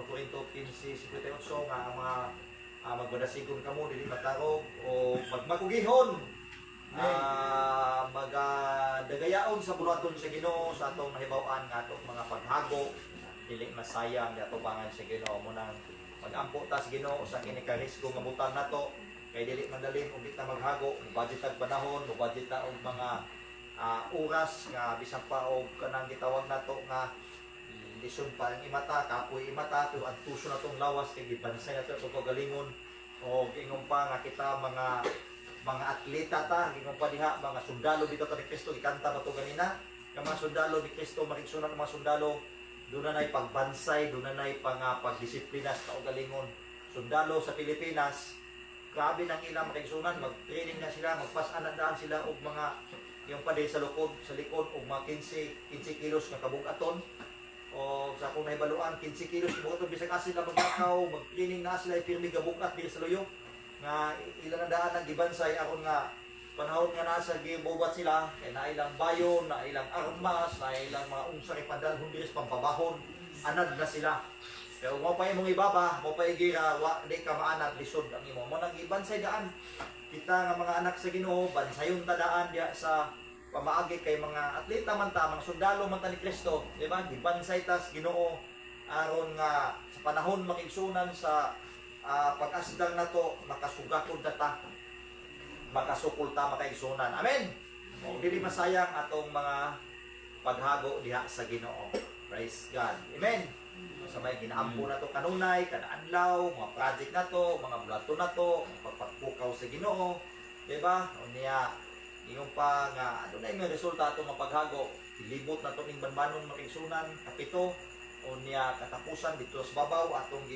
Korinto 15:58 nga ang mga magbadasigon kamo dili matarog o magmakugihon magadagayaon sa bulaton sa Ginoo sa atong nahibaw-an nga atong mga paghago dili masayang di atubangan sa Ginoo mo nang magampo ta sa Ginoo sa kini ka risgo nga butang nato kay dili madali ug ta maghago budget tag panahon budget ta og mga oras nga bisan pa og kanang gitawag nato nga lison pa ang imata kapoy imata pero ang tuso natong lawas kay gibansay nato sa kagalingon o ingong pa nga kita mga atleta ta ingong pa diha mga sundalo dito ta ni Kristo ikanta pa to ganina nga mga sundalo ni Kristo makigsunan ng mga sundalo doon na nay pagbansay doon na nay pagdisiplina sa kagalingon sundalo sa Pilipinas grabe nang ilang makigsunan mag-training na sila magpas-anandaan sila og mga yung pa sa likod og mga 15 kilos nga kabugaton o sa kung nahibaluan 15 kilos kabugaton bisag sila magnakaw mag-training na sila pirmi gabugat diri sa luyok nga ilang na daan ang gibansay aron nga panahon nga nasa gibubat sila kay na ilang bayon na ilang armas na ilang mga unsang ipadalhon diri sa pampabahon anad na sila pero mo pa imong ibaba mo pa igira wa di ka maanad lisod ang imo mo nang gibansay daan kita nga mga anak sa Ginoo bansayon ta daan diha sa pamaagi kay mga atleta man ta mga sundalo man ta ni Kristo di ba gibansay ta sa Ginoo aron nga sa panahon makigsunan sa pag-asdang nato makasugakod na ta makasukol ta makaigsunan amen o dili masayang atong mga paghago diha sa Ginoo praise God amen sa may ginaampo na to kanunay kada adlaw mga project na to mga bulato na to pagpagpukaw sa Ginoo di ba unya yung pa nga adunay may resulta atong mapaghago ilibot na to ning banbanon makigsunan kapito unya katapusan dito sa babaw atong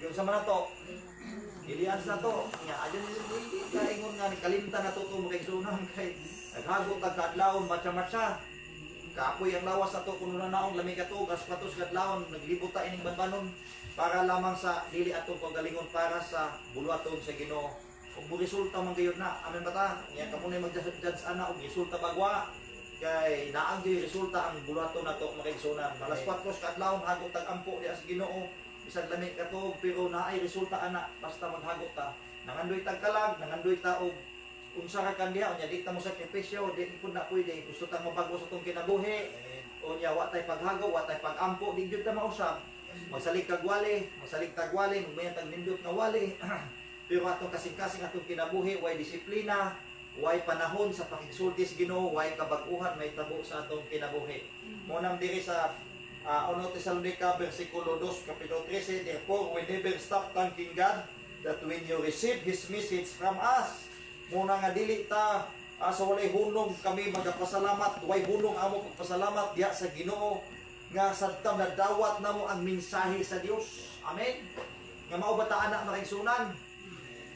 yung sama na to ilians na to nya adun hindi kaingon nga kalimtan na to makigsunan kay naghago tag kadlawon matsa-matsa kapoy ang lawas na to kuno na naong lami ka to gas patos kadlawon naglibot ta ining banbanon para lamang sa dili atong pagalingon para sa buluaton sa Ginoo ug resulta man gayud na amen bata nya kamo nay mag-judge ana og resulta bagwa kay naang gyud resulta ang buluaton nato makaigsunan malas 4 kadlawon hagot tag ampo diha sa Ginoo bisag lami ka to pero naay resulta ana basta maghagot ta nangandoy tag kalag nangandoy ta og unsa ka kandiya unya di ta mo sakripisyo di pud na pwede gusto ta mabago sa tong kinabuhi unya wa tay paghago wa tay pagampo di gyud ta mausab magsalig tag wali magmayan tag nindot nga wali pero atong kasing-kasing atong kinabuhi way disiplina way panahon sa pakigsulti sa Ginoo way kabag-uhan may tabo sa atong kinabuhi mo nang diri sa 1 Tesalonica versikulo 2 kapitulo 13 therefore we never stop thanking God that when you receive His message from us muna nga dili ta sa walay hunong kami magapasalamat way hunong amo pagpasalamat diha sa Ginoo nga sadtang nadawat namo ang mensahe sa Dios amen nga mao ba ta anak makaigsunan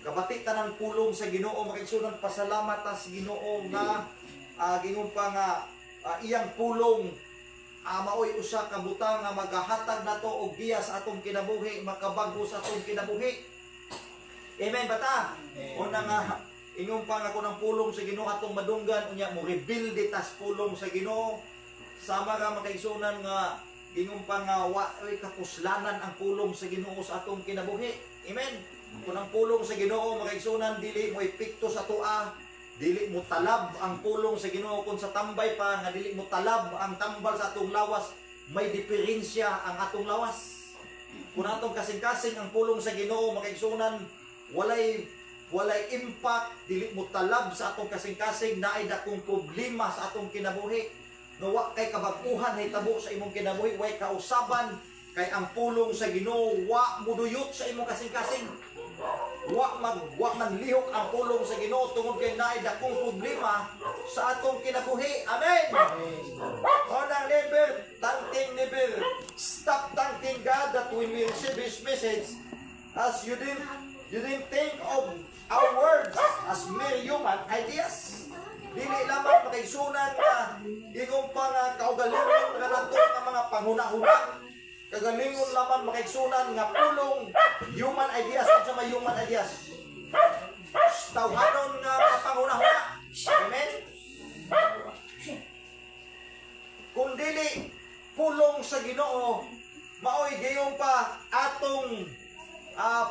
kabati tanan pulong sa Ginoo makaigsunan pasalamat ta sa Ginoo nga gingon pa nga iyang pulong maoy usa ka butang nga magahatag nato og giya sa atong kinabuhi makabago sa atong kinabuhi amen bata una nga ingong pa nga ko ng pulong sa Ginoo atong madunggan unya mo rebuild tas pulong sa Ginoo sama ka makaigsunan nga ingong pa nga wa oy kapuslanan ang pulong sa Ginoo sa atong kinabuhi. Amen. Kung ang pulong sa Ginoo makaigsunan dili mo epekto sa tua, dili mo talab ang pulong sa Ginoo kung sa tambay pa nga dili mo talab ang tambal sa atong lawas, may diferensya ang atong lawas. Kung atong kasing-kasing ang pulong sa Ginoo makaigsunan walay impact, dili mo talab sa atong kasing-kasing, naay dakong problema sa atong kinabuhi. No wa kay kabaguhan hitabo sa imong kinabuhi, way kausaban kay ang pulong sa Ginoo wa muduyot sa imong kasing-kasing. Wa man lihok ang pulong sa Ginoo tungod kay naay dakong problema sa atong kinabuhi. Amen. Never stop thanking God that when we receive His message, as you didn't think of our words as mere human ideas. Dili lamang makaigsunan nga ingong pa nga kaugalingon nga nato nga mga panghuna-huna. Kagalingon lamang makaigsunan nga pulong human ideas. Sa may human ideas, tawhanon nga mga panghuna-huna. Amen. Kung dili pulong sa Ginoo, maoy gayong pa atong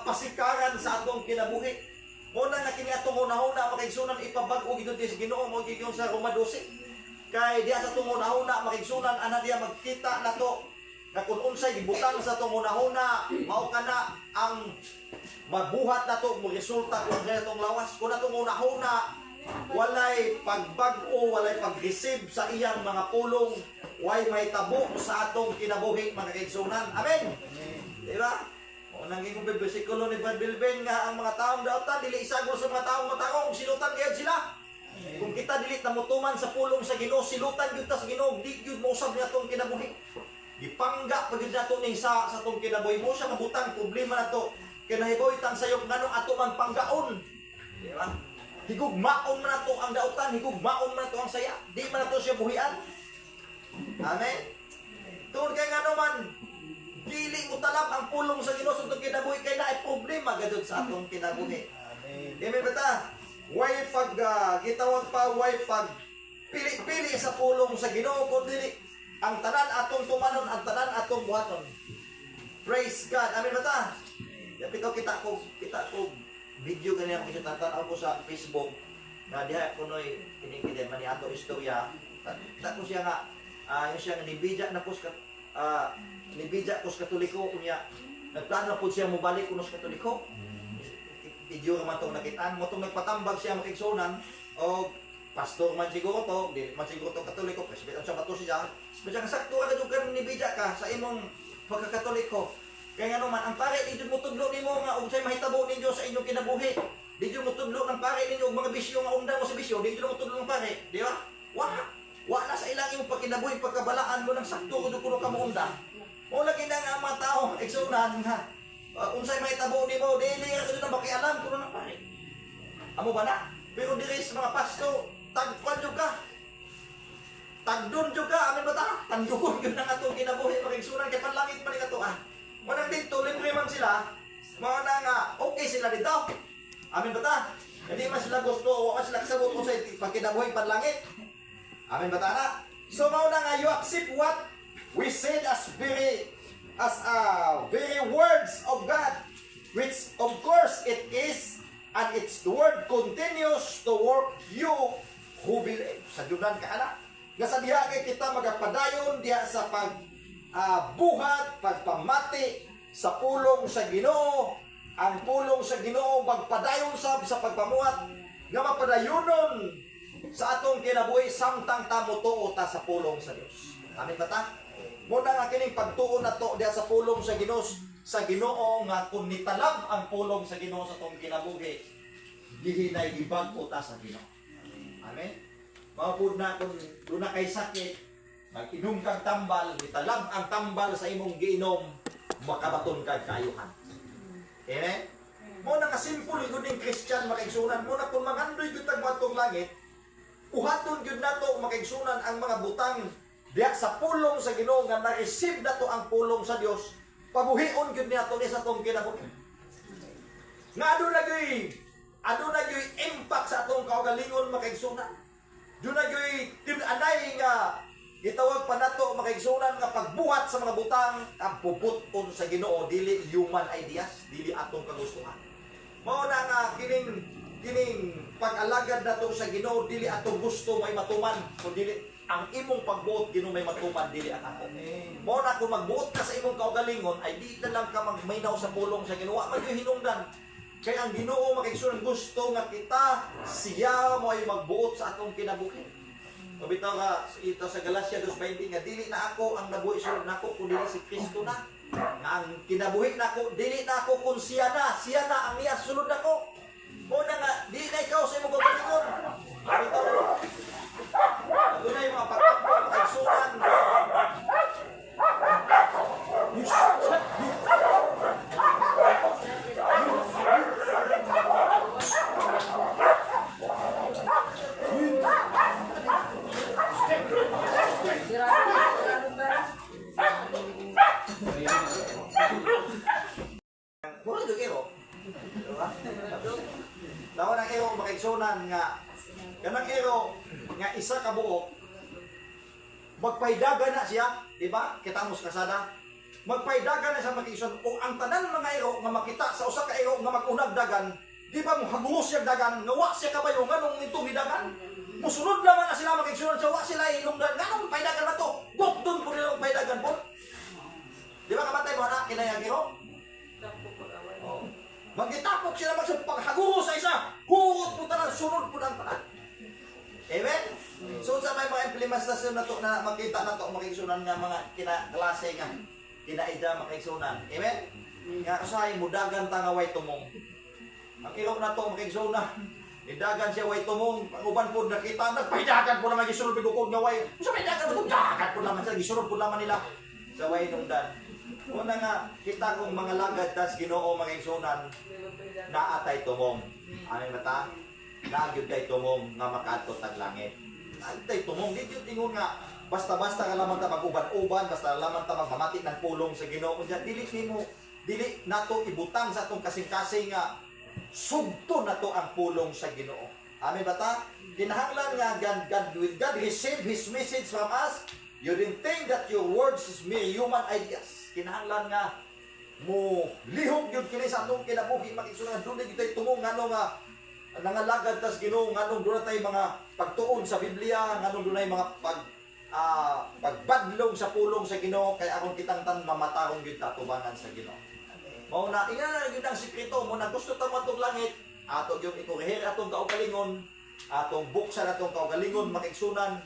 pasikaran sa atong kinabuhi. Muna na kini atong una-una makaigsunan ipabag-o gid sa Ginoo mo gigon sa Roma 12. Kay diha sa atong una-una makaigsunan ana diha magkita nato nga kun unsay gibutang sa atong una-una mao kana ang mabuhat nato mo resulta kung sa atong lawas. Kun atong una-una walay pagbag-o, walay pag-receive sa iyang mga pulong, way may tabo sa atong kinabuhi mga kaigsunan. Amen. Di ba? O nanging bersikulo ni Brad Bilben nga ang mga taong dautan dili isagol sa mga taong matakaw silutan gayud sila. Kung kita dili namutuman sa pulong sa Ginoo, silutan gyud ta sa Ginoo, di gyud mo usab ni atong kinabuhi. Gipangga pagid nato ni sa atong kinabuhi mo siya mabutang problema nato. Kay nahibaw itang sayop nganong ato man panggaon. Di ba? Higugmaon man nato ang dautan, higugmaon man nato ang saya. Di man nato siya buhian. Amen. Tungod kay ngano man dili mo talab ang pulong sa Ginoo sa atong kinabuhi kay naay problema gadto sa atong kinabuhi. Amen bata. Way pag gitawag pa way pag pili-pili sa pulong sa Ginoo kun dili ang tanan atong tumanon, ang tanan atong buhaton. Praise God. Amen bata. Yapito kita ko video ganyan ko tatan ako sa Facebook na diha kunoy kinikide maniato istorya. Tako siya nga yung siya nga nibidya na pus nibidya ko sa Katoliko kunya nagplano pud siya mobalik kuno sa Katoliko. Video man tong nakitaan mo tong nagpatambag siya makigsunan o pastor man siguro to, di man siguro to Katoliko, presbyteron siya bato siya. Bisag sakto ka jud kan nibidya ka sa imong pagkakatoliko. Kaya nga naman, ang pare, di mo tudlo ni mo nga unsay mahitabo ninyo sa inyong kinabuhi. Di mo tudlo ng pare ninyo mga bisyo nga undang mo sa bisyo, di mo tudlo ng pare, di ba? Wa na sa ilang imong pagkinabuhi, pagkabalaan mo ng sakto kuno ka mo undang. O lagi na nga ang mga tao, eksunan nga, unsay mahitabo ni mo, dili nga kuno na makialam kuno ng pare. Amo ba na? Pero diri sa mga pasto, tagpan jud ka. Tagdon jud ka, amen ba ta? Tandukon gyud nang atong kinabuhi, makigsunan kay panlangit man ikato Manang dito, libre man sila, mga na nga, okay sila dito. Amin ba ta? Hindi man sila gusto, wala sila kasabot kung sa pagkinabuhay panlangit. Amin ba ta na? So, mga na nga, you accept what we said as very words of God, which of course it is, and its the word continues to work you who believe. Sa dunan ka anak. Nga sa diha kay kita magapadayon diha sa buhat, pagpamati sa pulong sa Ginoo. Ang pulong sa Ginoo magpadayon sa pagpamuhat nga mapadayonon sa atong kinabuhi samtang tamutuo ta sa pulong sa Dios. Amen ba ta? Muna nga kining pagtuo nato diha sa pulong sa Ginoo nga kung nitalab ang pulong sa Ginoo sa atong kinabuhi, dihinay gibag-o ta sa Ginoo. Amen. Mapud na kung doon na kay sakit, mag-inom kang tambal, italab ang tambal sa imong giinom, makabaton kag kaayuhan. Amen? Muna nga simple yun yung Christian makaigsunan. Muna kung mangandoy yun tag matong langit, uhaton yun na to makaigsunan ang mga butang diya sa pulong sa Ginoo nga na-receive na to ang pulong sa Dios, pabuhion yun niya to ni sa tong kinabuhi. Nga ado na yung impact sa atong kaugalingon makaigsunan. Doon na yung anay nga Gitawag pa nato makaigsunan nga pagbuhat sa mga butang ang puputon sa Ginoo dili human ideas, dili atong kagustuhan. Mao na nga kining pag-alagad nato sa Ginoo dili atong gusto may matuman, kun dili ang imong pagbuot Ginoo may matuman dili ang ako. Mao na kung magbuot ka sa imong kaugalingon ay di na lang ka magmaynaw sa pulong sa Ginoo, magyo hinungdan. Kaya ang Ginoo makaigsunan gusto nga kita siya mo ay magbuot sa atong kinabuhi. Mabitaw ka ito sa Galacia 2:20 nga dili na ako ang nabuhi sulod nako kundi si Kristo na. Nga ang kinabuhi nako dili na ako kun siya na ang niya sulod nako. Mo na nga dili na ikaw sa imong kaugalingon. Mabitaw na. Doon ay mga pagkampong kaigsunan. Mura yung ero. Lawan ang ero makaigsunan nga kanang ero nga isa ka buok magpaidagan na siya, di ba? Kita mo sa kasada. Magpaidagan na siya makaigsunan o ang tanan mga ero nga makita sa usa ka ero nga mag-unag dagan, di ba mo hagungos siya dagan, nga wa siya kabayo nganong itong hidagan. Musunod naman na sila makaigsunan sa wa sila ilungdan nganong paidagan na to. Gokdon po nila paidagan po. Di ba kamatay mo na kinayang ero? Oh. Magitapok sila paghaguro sa isa, hugot po tanan, sunod po ng tanan. Amen? So sa may mga implementasyon na to na makita na to makigsunan nga mga kinaklase nga kinaida makigsunan. Amen? Nga usahay mudagan ta nga way tumong. Ang iro na to makigsunan. Nidagan siya way tumong, uban po nakita nagpaidagan po naman gisunod bigukod nga way. Sa paidagan mo dagat po naman sila gisunod po naman nila sa way nungdan. Una nga, kita kong mga lagad tas Ginoo mga igsunan naatay tumong. Ano mata? Nagyud kay tumong nga makadto tag langit. Naatay tumong dito ingon nga basta-basta ka lamang ta mag-uban-uban, basta lamang ta magmamati ng pulong sa Ginoo. Unya dili nato ibutang sa atong kasing-kasing nga sugto nato ang pulong sa Ginoo. Amen bata? Kinahanglan nga God receive His message from us. You didn't think that your words is mere human ideas. Kinahanglan nga mo lihok yun kini sa atong kinabuhi makigsunan dunay gitay tumong ngano nga nangalagad tas Ginoo nganong dunay tay mga pagtuon sa Biblia nganong dunay mga pagbadlong sa pulong sa Ginoo kay akong kitangtan mamatarong gyud tatubangan sa Ginoo. Mao na ina na gyud ang sekreto mo na gusto ta matong langit ato gyud ikorehir atong kaugalingon atong buksan atong kaugalingon makigsunan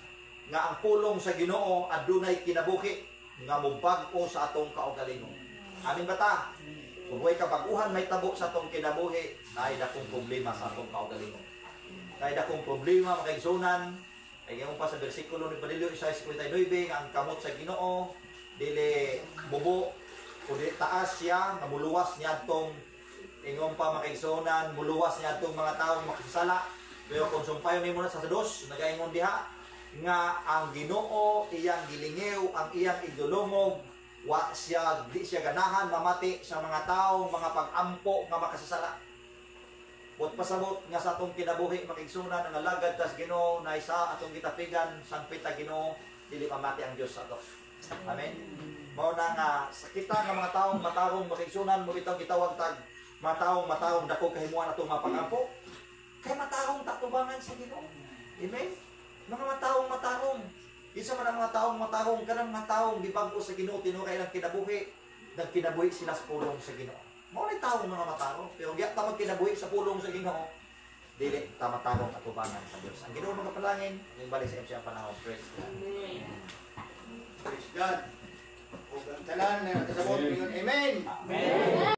nga ang pulong sa Ginoo adunay kinabuhi nga mubag-o sa atong kaugalingon. Amin ba ta? Kung huwag kabaguhan may tabo sa atong kinabuhi, naay dakong problema sa atong kaugalingon. Naay dakong problema makaigsunan. Ay ngayon pa sa bersikulo ni Balilio 6:59 ang kamot sa Ginoo dili bubo o dili taas siya nga muluwas niya atong ingon pa makaigsunan, muluwas niya atong mga taong makasala. Pero kung sumpayon nimo na sa dos, nagaingon diha nga ang Ginoo iyang gilingew ang iyang idulongog wa siya di siya ganahan mamati sa mga tawo mga pag-ampo nga makasasala. Bot pasabot nga sa atong kinabuhi makigsunan ang alagad tas Ginoo na isa atong gitapigan sangpita Ginoo dili pamati ang Dios ato. Amen. Mao na nga sa kita nga mga taong matarong makigsunan mo bitaw gitawag tag mga taong matarong dako kahimuan atong mga pag-ampo kay matarong tatubangan sa Ginoo. Amen. Mga mataong matarong. Isa man ang mga taong matarong, kanang mga taong gibag-o sa Ginoo tinukay lang kinabuhi. Nagkinabuhi sila sa pulong sa Ginoo. Mao ni taong mga matarong, pero giya ta magkinabuhi sa pulong sa Ginoo. Dili ta matarong atubangan sa Dios. Ang Ginoo magapalangin, ning balik sa MC panahon. Praise God. Praise God. O ang tanan na kasabot, amen. Amen.